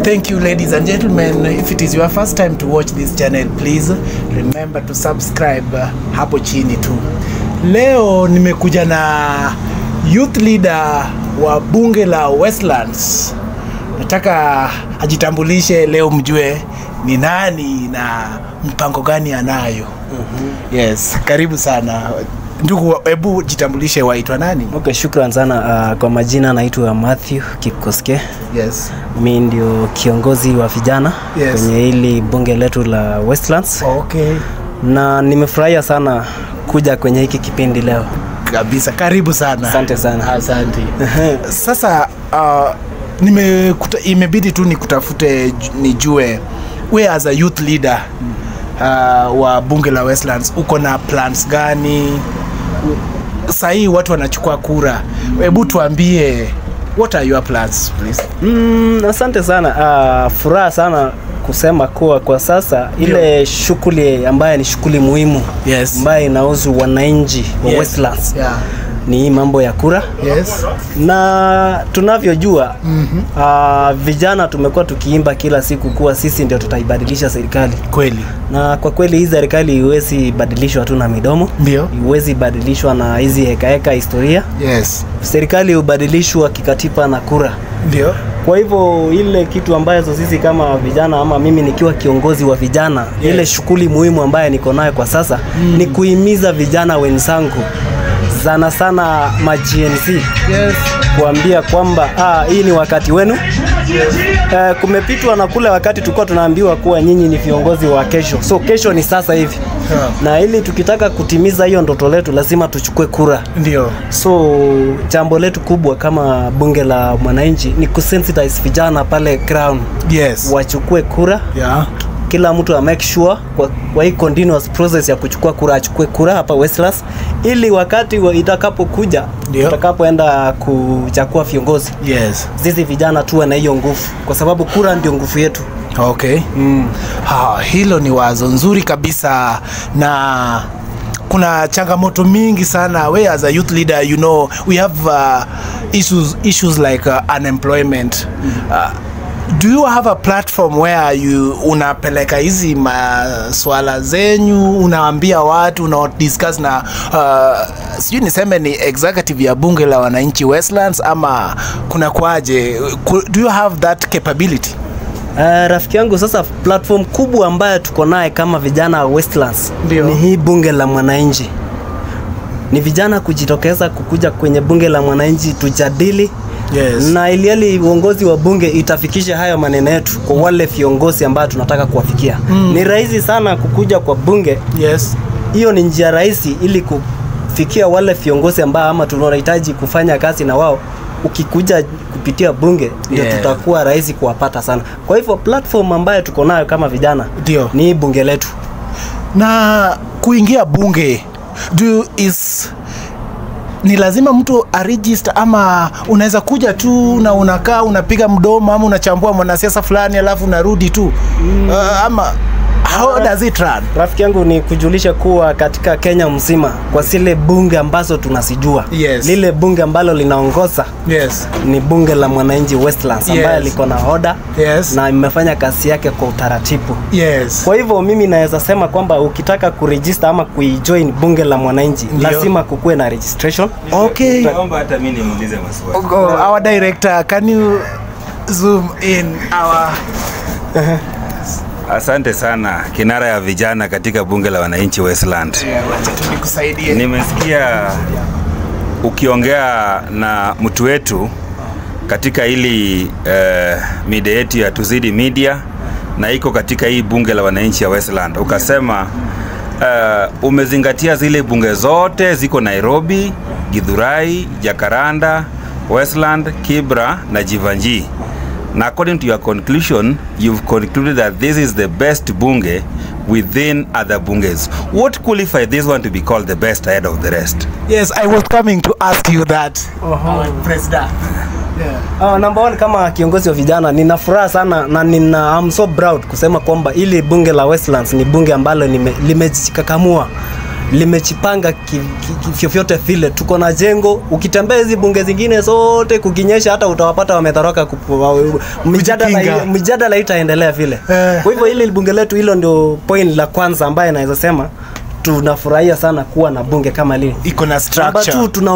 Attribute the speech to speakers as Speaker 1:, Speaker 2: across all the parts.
Speaker 1: Thank you, ladies and gentlemen. If it is your first time to watch this channel, please remember to subscribe hapo chini tu. Leo nimekuja na youth leader wa bunge la Westlands. Nataka ajitambulishe leo, mjue ni nani na mpango gani anayo. Yes, karibu sana. Ndugu, hebu jitambulishe, waitwa nani?
Speaker 2: Okay, shukran sana. Kwa majina naitwa Matthew Kipkoske.
Speaker 1: Yes.
Speaker 2: Mimi ndio kiongozi wa vijana kwenye hili bunge letu la Westlands.
Speaker 1: Okay.
Speaker 2: Na nimefurahia sana kuja kwenye hiki kipindi leo.
Speaker 1: Kabisa, karibu sana.
Speaker 2: Asante sana.
Speaker 1: Asante. Sasa imebidi tu nikutafute nijue we as a youth leader wa bunge la Westlands, uko na plans gani? Sahii watu wanachukua kura. Hebu tuambie, what are your plans, please?
Speaker 2: Asante sana. Furaha sana kusema kuwa kwa sasa ile shughuli ambayo ni shughuli muhimu, ambayo inahusu wananchi wa Westlands, ni mambo ya kura. Na tunavyojua vijana tumekuwa tukiimba kila siku kuwa sisi ndio tutaibadilisha serikali.
Speaker 1: Kweli.
Speaker 2: Na kwa kweli hii serikali iwezi badilishwa tu na midomo.
Speaker 1: Ndio.
Speaker 2: Iwezi badilishwa na hizi heka historia. Serikali hubadilishwa kikatiba na kura.
Speaker 1: Ndio.
Speaker 2: Kwa hivyo ile kitu ambayo sisi kama vijana, ama mimi nikiwa kiongozi wa vijana, ile shughuli muhimu ambayo niko nayo kwa sasa ni kuhimiza vijana wenzangu, sana sana ma GNC, kuambia kwamba hii ni wakati wenu. Kumepitwa na kule wakati tulikuwa tunaambiwa kuwa nyinyi ni viongozi wa kesho. So kesho ni sasa hivi. Na ili tukitaka kutimiza hiyo ndoto letu lazima tuchukue kura.
Speaker 1: Ndio.
Speaker 2: So jambo letu kubwa kama bunge la mwananchi ni kusensitize vijana pale ground. Wachukue kura. Kila mtu make sure kwa hii continuous process ya kuchukua kura, achukue kura hapa Westlands, ili wakati itakapokuja, tutakapoenda kuchagua viongozi, sisi vijana tuwe na hiyo nguvu, kwa sababu kura ndio nguvu yetu.
Speaker 1: Okay. Hilo ni wazo nzuri kabisa, na kuna changamoto mingi sana. We as a youth leader, you know, we have issues like unemployment. Do you have a platform where you unapeleka hizi maswala zenyu, unaambia watu, una discuss na sijui niseme ni executive ya bunge la wananchi Westlands, ama kuna kwaje? Do you have that capability?
Speaker 2: Rafiki yangu, sasa platform kubwa ambayo tuko naye kama vijana wa Westlands ni hii bunge la mwananchi. Ni vijana kujitokeza kukuja kwenye bunge la mwananchi tujadili. Na ili uongozi wa bunge itafikisha hayo maneno yetu kwa wale viongozi ambao tunataka kuwafikia. Ni rahisi sana kukuja kwa bunge. Hiyo ni njia rahisi ili kufikia wale viongozi ambao ama tunahitaji kufanya kazi na wao. Ukikuja kupitia bunge ndio tutakuwa rahisi kuwapata sana. Kwa hivyo platform ambayo tuko nayo kama vijana ni bunge letu.
Speaker 1: Na kuingia bunge ni lazima mtu aregister, ama unaweza kuja tu na unakaa unapiga mdomo, ama unachambua mwanasiasa fulani alafu unarudi tu? Ama how does it run?
Speaker 2: Rafiki yangu, ni kujulisha kuwa katika Kenya mzima kwa zile bunge ambazo tunasijua, lile bunge ambalo linaongoza ni bunge la mwananchi Westlands, ambaye liko na order na imefanya kazi yake kwa utaratibu. Kwa hivyo mimi naweza sema kwamba ukitaka kuregister ama kujoin bunge la mwananchi lazima kukue na registration.
Speaker 1: Okay.
Speaker 3: Naomba hata mimi nimuulize maswali.
Speaker 1: Our director, can you zoom in our
Speaker 3: Asante sana, kinara ya vijana katika bunge la wananchi Westland.
Speaker 1: Wacha tunikusaidie.
Speaker 3: Nimesikia ukiongea na mtu wetu katika hili media yetu ya Tuzidi Media, na iko katika hii bunge la wananchi ya Westland. Ukasema umezingatia zile bunge zote ziko Nairobi, Githurai, Jacaranda, Westland, Kibra na Jivanji. Na according to your conclusion, you've concluded that this is the best bunge within other bunges. What qualifies this one to be called the best ahead of the rest?
Speaker 1: Yes, I was coming to ask you that. President.
Speaker 2: Number one, kama kiongozi wa vijana nina furaha sana na I'm so proud kusema kwamba ili bunge la Westlands ni bunge ambalo limejikakamua. limechipanga vyovyote vile. Tuko na jengo, ukitembea hizi bunge zingine zote kukinyesha hata utawapata wametoroka, mjadala itaendelea vile. Kwa hivyo hili bunge letu, hilo ndio point la kwanza ambaye naweza sema tunafurahia sana kuwa na bunge kama hili.
Speaker 1: Iko na structure.
Speaker 2: Namba 2, tuna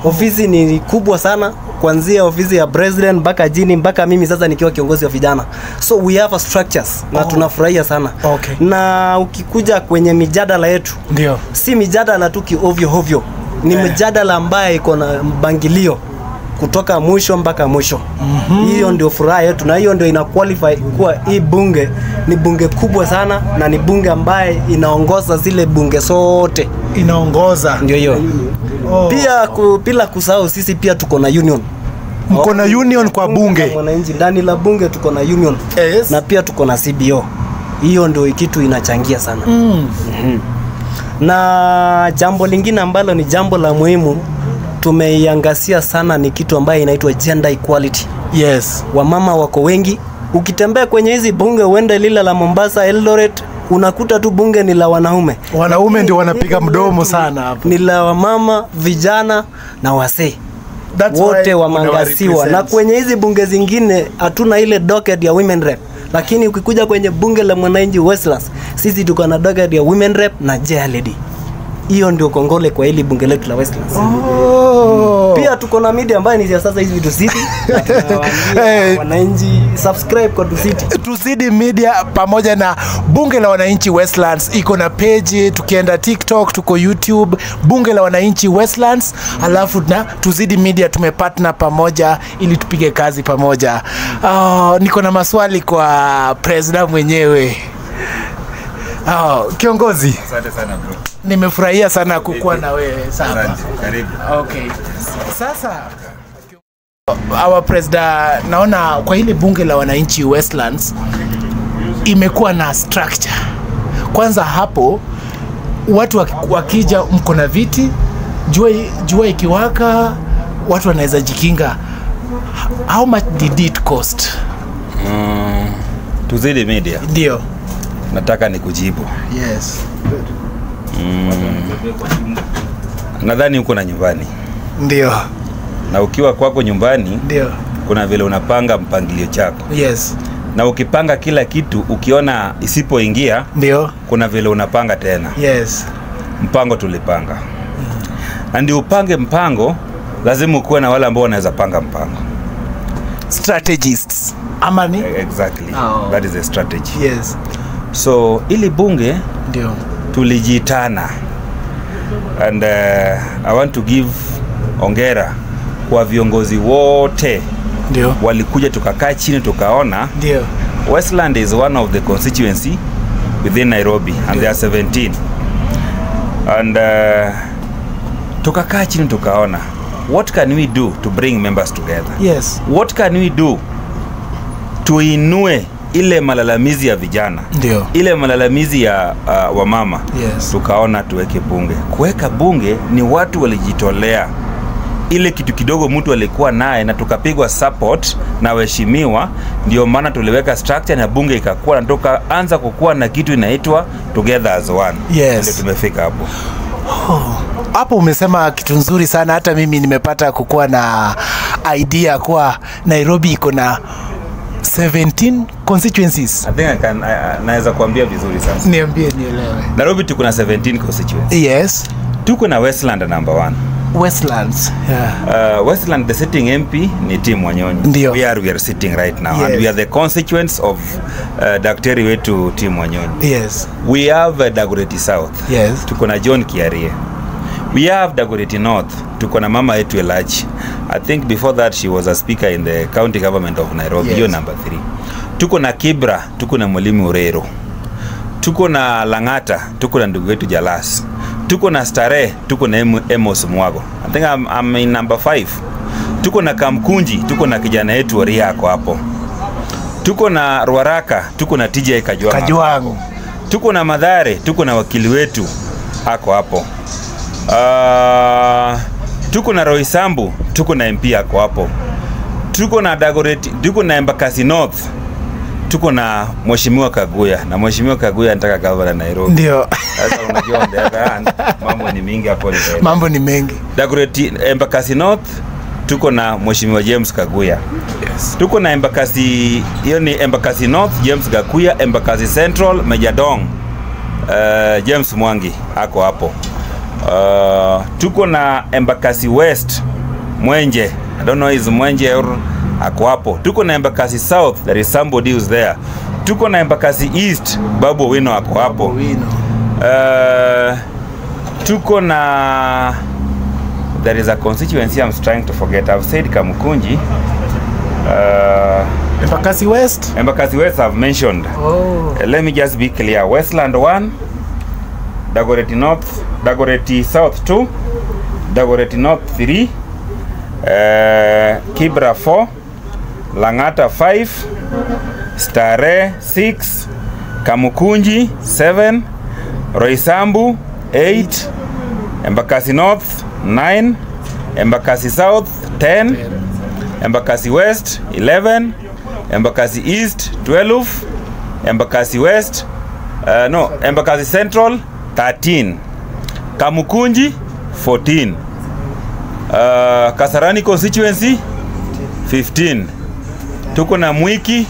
Speaker 2: ofisi ni kubwa sana, kuanzia ofisi ya president mpaka jini mpaka mimi sasa nikiwa kiongozi wa vijana. So we have a structures na tunafurahia sana.
Speaker 1: Okay.
Speaker 2: Na ukikuja kwenye mijadala yetu,
Speaker 1: ndio
Speaker 2: si mijadala tu ovyo, ni mijadala ambayo iko na mpangilio kutoka mwisho mpaka mwisho. Hiyo ndio furaha yetu, na hiyo ndio ina qualify kuwa hii bunge ni bunge kubwa sana, na ni bunge ambaye inaongoza zile bunge zote.
Speaker 1: Inaongoza.
Speaker 2: Ndio hiyo. Pia bila kusahau sisi pia tuko na union.
Speaker 1: Mko na union kwa bunge.
Speaker 2: Mwananchi ndani la bunge tuko na union.
Speaker 1: Yes.
Speaker 2: Na pia tuko na CBO. Hiyo ndio kitu inachangia sana. Na jambo lingine ambalo ni jambo la muhimu tumeiangazia sana ni kitu ambaye inaitwa gender equality.
Speaker 1: Yes.
Speaker 2: Wamama wako wengi. Ukitembea kwenye hizi bunge uende lile la Mombasa, Eldoret, unakuta tu bunge ni la wanaume.
Speaker 1: Wanaume ndio wanapiga mdomo sana hapo.
Speaker 2: Ni la wamama, vijana na wasee. Wote wameangasiwa. Na kwenye hizi bunge zingine hatuna ile docket ya women rep. Lakini ukikuja kwenye bunge la mwananchi Westlands, sisi tuko na docket ya women rep na chair lady. Hiyo ndio kongole kwa hili bunge letu la Westlands. Pia tuko na media ambayo ni sasa hizi Tusidi. Wananchi subscribe kwa Tusidi
Speaker 1: Media pamoja na bunge la wananchi Westlands. Iko na page, tukienda TikTok, tuko YouTube, bunge la wananchi Westlands, alafu na Tusidi Media tumepartner pamoja ili tupige kazi pamoja. Niko na maswali kwa president mwenyewe. Kiongozi.
Speaker 3: Asante sana bro.
Speaker 1: Nimefurahia sana kukuwa na wewe sana.
Speaker 3: Karibu.
Speaker 1: Okay. Sasa our president, naona kwa hili bunge la wananchi Westlands imekuwa na structure. Kwanza hapo watu wakija mko na viti, jua ikiwaka watu wanaweza jikinga. How much did it cost?
Speaker 3: Tusidi Media.
Speaker 1: Ndio.
Speaker 3: Nataka nikujibu.
Speaker 1: Yes.
Speaker 3: Nadhani uko na nyumbani.
Speaker 1: Ndio.
Speaker 3: Na ukiwa kwako nyumbani,
Speaker 1: ndio,
Speaker 3: kuna vile unapanga mpangilio chako.
Speaker 1: Yes.
Speaker 3: Na ukipanga kila kitu ukiona isipoingia,
Speaker 1: ndio,
Speaker 3: kuna vile unapanga tena.
Speaker 1: Yes.
Speaker 3: Mpango tulipanga. Ndio upange mpango, lazima ukuwe na wale ambao wanaweza panga mpango.
Speaker 1: Strategists. Amani?
Speaker 3: Exactly. That is the strategy.
Speaker 1: Yes.
Speaker 3: So ili bunge
Speaker 1: ndio
Speaker 3: tulijitana, and I want to give ongera kwa viongozi wote.
Speaker 1: Ndio.
Speaker 3: Walikuja tukakaa chini tukaona.
Speaker 1: Ndio.
Speaker 3: Westland is one of the constituency within Nairobi, and there are 17. And tukakaa chini tukaona what can we do to bring members together.
Speaker 1: Yes.
Speaker 3: What can we do tuinue ile malalamizi ya vijana.
Speaker 1: Ndio.
Speaker 3: Ile malalamizi ya wamama.
Speaker 1: Yes.
Speaker 3: Tukaona tuweke bunge. Kuweka bunge ni watu walijitolea. Ile kitu kidogo mtu alikuwa naye na tukapigwa support na waheshimiwa, ndio maana tuliweka structure na bunge ikakuwa, na tukaanza kukua na kitu inaitwa Together as One.
Speaker 1: Yes.
Speaker 3: Ndio tumefika hapo.
Speaker 1: Hapo umesema kitu nzuri sana. Hata mimi nimepata kukuwa na idea kwa Nairobi iko na 17 constituencies.
Speaker 3: I think naweza kuambia vizuri sasa.
Speaker 1: Niambie nielewe.
Speaker 3: Nairobi tuko na 17 constituencies.
Speaker 1: Yes.
Speaker 3: Tuko na Westland number 1.
Speaker 1: Westlands. Yeah.
Speaker 3: Westland, the sitting MP ni Tim Wanyonyi.
Speaker 1: Ndio.
Speaker 3: We are sitting right now.
Speaker 1: Yes.
Speaker 3: And we are the constituents of Daktari wetu Tim Wanyonyi.
Speaker 1: Yes.
Speaker 3: We have Dagoretti South.
Speaker 1: Yes.
Speaker 3: Tuko na John Kiarie. We have Dagoretti North. Tuko na mama yetu Elachi. I think before that she was a speaker in the county government of Nairobi.
Speaker 1: Yes.
Speaker 3: Hiyo number 3. Tuko na Kibra, tuko na Mwalimu Urero. Tuko na Langata, tuko na ndugu wetu Jalas. Tuko na Starehe, tuko na Emos Mwago. I think I'm in number 5. Tuko na Kamkunji, tuko na kijana yetu Oria ako hapo. Tuko na Ruaraka, tuko na TJ Kajwang. Tuko na Madhare, tuko na wakili wetu ako hapo. Tuko na Roysambu, tuko na MP ako hapo. Tuko na Dagoretti, tuko na Embakasi North. tuko na Mheshimiwa Kaguya, na Mheshimiwa Kaguya anataka gavana Nairobi.
Speaker 1: Ndio.
Speaker 3: Sasa unajua on the other hand, mambo ni mingi hapo.
Speaker 1: Mambo ni mengi.
Speaker 3: Dagoretti, Embakasi North tuko na Mheshimiwa James Kaguya.
Speaker 1: Yes.
Speaker 3: Tuko na Embakasi, hiyo ni Embakasi North James Kaguya, Embakasi Central Majadong James Mwangi ako hapo. Tuko na Embakasi West Mwenje, I don't know is Mwenje or ako hapo. Tuko na Embakasi South, there is somebody who's there. Tuko na Embakasi East, Babu Wino ako hapo. Tuko na, there is a constituency I'm trying to forget. I've said Kamukunji.
Speaker 1: Embakasi West?
Speaker 3: Embakasi West I've mentioned.
Speaker 1: Oh.
Speaker 3: Let me just be clear. Westland 1, Dagoretti North, Dagoretti South 2, Dagoretti North 3, Kibra 4, Langata 5, Stare 6, Kamukunji 7, Roysambu 8, Embakasi North 9, Embakasi South 10, Embakasi West 11, Embakasi East 12, Embakasi West Embakasi Central 13, Kamukunji 14, Kasarani constituency 15. Tuko na Mwiki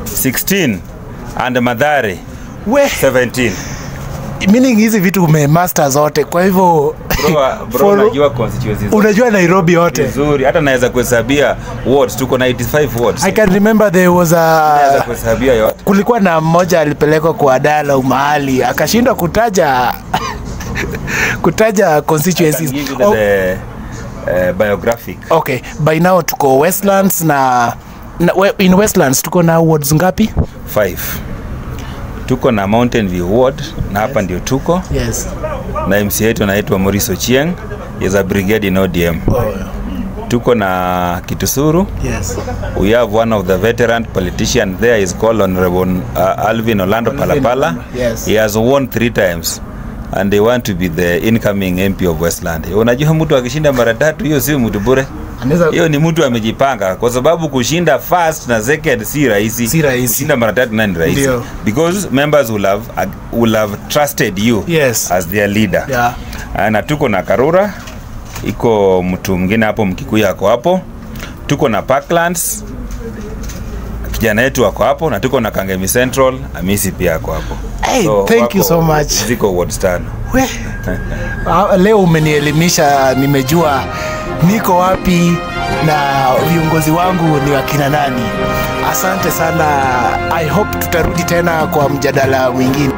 Speaker 3: 16 and Madhare 17.
Speaker 1: Meaning hizi vitu umemaster zote, kwa hivyo
Speaker 3: bro unajua constituencies,
Speaker 1: unajua Nairobi yote
Speaker 3: vizuri, hata naweza kuhesabia wards. Tuko na 85 wards.
Speaker 1: I can remember there was
Speaker 3: naweza kuhesabia yote.
Speaker 1: Kulikuwa na mmoja alipelekwa kwa dialogue mahali akashindwa kutaja constituencies.
Speaker 3: The biographic.
Speaker 1: Okay, by now tuko Westlands na in Westlands tuko na wards ngapi?
Speaker 3: 5. Tuko na Mountain View ward na hapa ndio tuko.
Speaker 1: Yes.
Speaker 3: Na MC yetu anaitwa Maurice Ochieng, is a brigade in ODM.
Speaker 1: Oh.
Speaker 3: Tuko na Kitusuru.
Speaker 1: Yes.
Speaker 3: We have one of the veteran politicians there, is called Honorable Alvin Orlando Palapala.
Speaker 1: Yes.
Speaker 3: He has won 3 times and they want to be the incoming MP of Westland. Unajua mtu akishinda mara 3 hiyo si mtu bure. Hiyo ni mtu amejipanga, kwa sababu kushinda first na second si rahisi. Kushinda mara 3 na ni rahisi. Because members will have trusted you,
Speaker 1: yes,
Speaker 3: as their leader.
Speaker 1: Yeah.
Speaker 3: Na tuko na Karura, iko mtu mwingine hapo Mkikuyu ako hapo. Tuko na Parklands, kijana yetu ako hapo, na tuko na Kangemi Central, Amisi pia ako hapo.
Speaker 1: Hey, so, thank you so much.
Speaker 3: Ziko wards 5.
Speaker 1: Leo umenielimisha, nimejua niko wapi na viongozi wangu ni wakina nani. Asante sana. I hope tutarudi tena kwa mjadala mwingine.